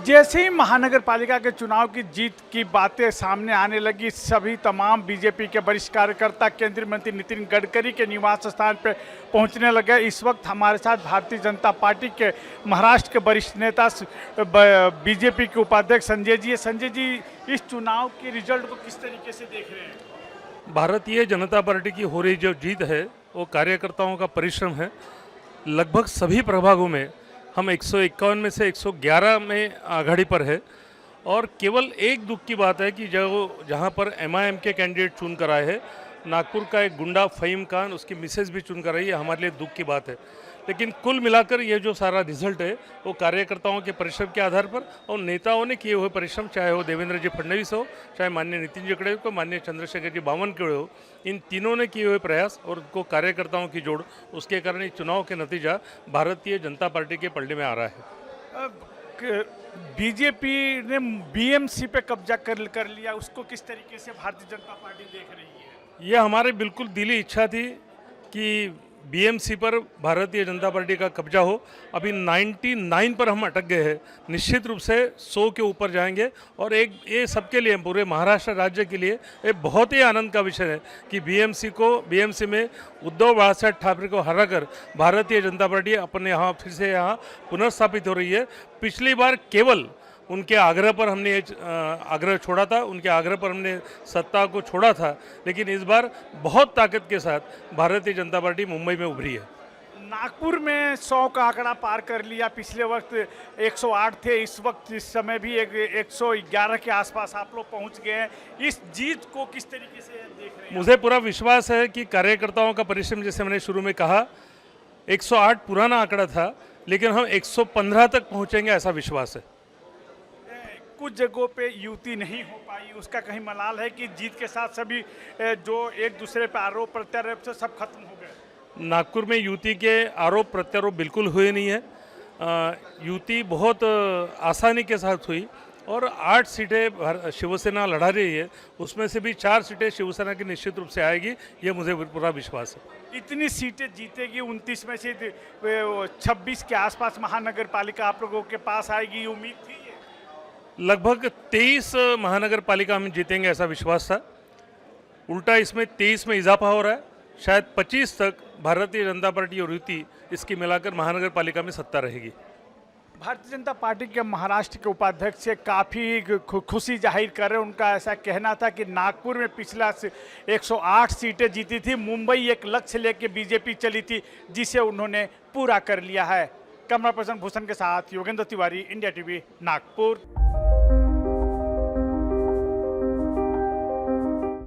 जैसे ही महानगर पालिका के चुनाव की जीत की बातें सामने आने लगी, सभी तमाम बीजेपी के वरिष्ठ कार्यकर्ता केंद्रीय मंत्री नितिन गडकरी के निवास स्थान पर पहुंचने लगे। इस वक्त हमारे साथ भारतीय जनता पार्टी के महाराष्ट्र के वरिष्ठ नेता बीजेपी के उपाध्यक्ष संजय जी है। संजय जी, इस चुनाव के रिजल्ट को किस तरीके से देख रहे हैं? भारतीय जनता पार्टी की हो रही जो जीत है वो कार्यकर्ताओं का परिश्रम है। लगभग सभी प्रभागों में हम 151 में से 111 में आघाड़ी पर है और केवल एक दुख की बात है कि जो जहां पर एमआईएम के कैंडिडेट चुन कर आए हैं, नागपुर का एक गुंडा फ़हीम खान, उसकी मिसेज भी चुन कर आई है, हमारे लिए दुख की बात है। लेकिन कुल मिलाकर ये जो सारा रिजल्ट है वो कार्यकर्ताओं के परिश्रम के आधार पर और नेताओं ने किए हुए परिश्रम, चाहे वो देवेंद्र जी फडणवीस हो, चाहे माननीय नितिन जी गडकरी को, माननीय चंद्रशेखर जी बावनकुळे हो, इन तीनों ने किए हुए प्रयास और उनको कार्यकर्ताओं की जोड़, उसके कारण इस चुनाव के नतीजा भारतीय जनता पार्टी के पलड़े में आ रहा है। बीजेपी ने बीएमसी पे कब्जा कर लिया, उसको किस तरीके से भारतीय जनता पार्टी देख रही है? ये हमारी बिल्कुल दिली इच्छा थी कि बीएमसी पर भारतीय जनता पार्टी का कब्जा हो। अभी 99 पर हम अटक गए हैं, निश्चित रूप से 100 के ऊपर जाएंगे और एक ये सबके लिए, पूरे महाराष्ट्र राज्य के लिए एक बहुत ही आनंद का विषय है कि बीएमसी में उद्धव बाळासाहेब ठाकरे को हराकर भारतीय जनता पार्टी अपने यहाँ फिर से यहाँ पुनर्स्थापित हो रही है। पिछली बार केवल उनके आग्रह पर हमने आग्रह छोड़ा था, उनके आग्रह पर हमने सत्ता को छोड़ा था, लेकिन इस बार बहुत ताकत के साथ भारतीय जनता पार्टी मुंबई में उभरी है। नागपुर में 100 का आंकड़ा पार कर लिया, पिछले वक्त 108 थे, इस वक्त इस समय भी 111 के आसपास आप लोग पहुंच गए हैं। इस जीत को किस तरीके से देख रहे हैं? मुझे पूरा विश्वास है कि कार्यकर्ताओं का परिश्रम, जैसे मैंने शुरू में कहा, 108 पुराना आंकड़ा था, लेकिन हम 115 तक पहुँचेंगे, ऐसा विश्वास है। कुछ जगहों पे युति नहीं हो पाई, उसका कहीं मलाल है कि जीत के साथ सभी जो एक दूसरे पे आरोप प्रत्यारोप से सब खत्म हो गए? नागपुर में युति के आरोप प्रत्यारोप बिल्कुल हुए नहीं है। युति बहुत आसानी के साथ हुई और 8 सीटें शिवसेना लड़ा रही है, उसमें से भी 4 सीटें शिवसेना की निश्चित रूप से आएगी, ये मुझे पूरा विश्वास है। इतनी सीटें जीतेगी, 29 में से 26 के आसपास महानगर पालिका आप लोगों के पास आएगी, उम्मीद थी? लगभग 23 महानगर पालिका हम जीतेंगे, ऐसा विश्वास था। उल्टा इसमें 23 में इजाफा हो रहा है, शायद 25 तक भारतीय जनता पार्टी और युति इसकी मिलाकर महानगर पालिका में सत्ता रहेगी। भारतीय जनता पार्टी के महाराष्ट्र के उपाध्यक्ष से काफ़ी खुशी जाहिर कर रहे हैं। उनका ऐसा कहना था कि नागपुर में पिछला 108 सीटें जीती थी, मुंबई एक लक्ष्य लेके बीजेपी चली थी, जिसे उन्होंने पूरा कर लिया है। कैमरा पर्सन भूषण के साथ योगेंद्र तिवारी, इंडिया टीवी, नागपुर।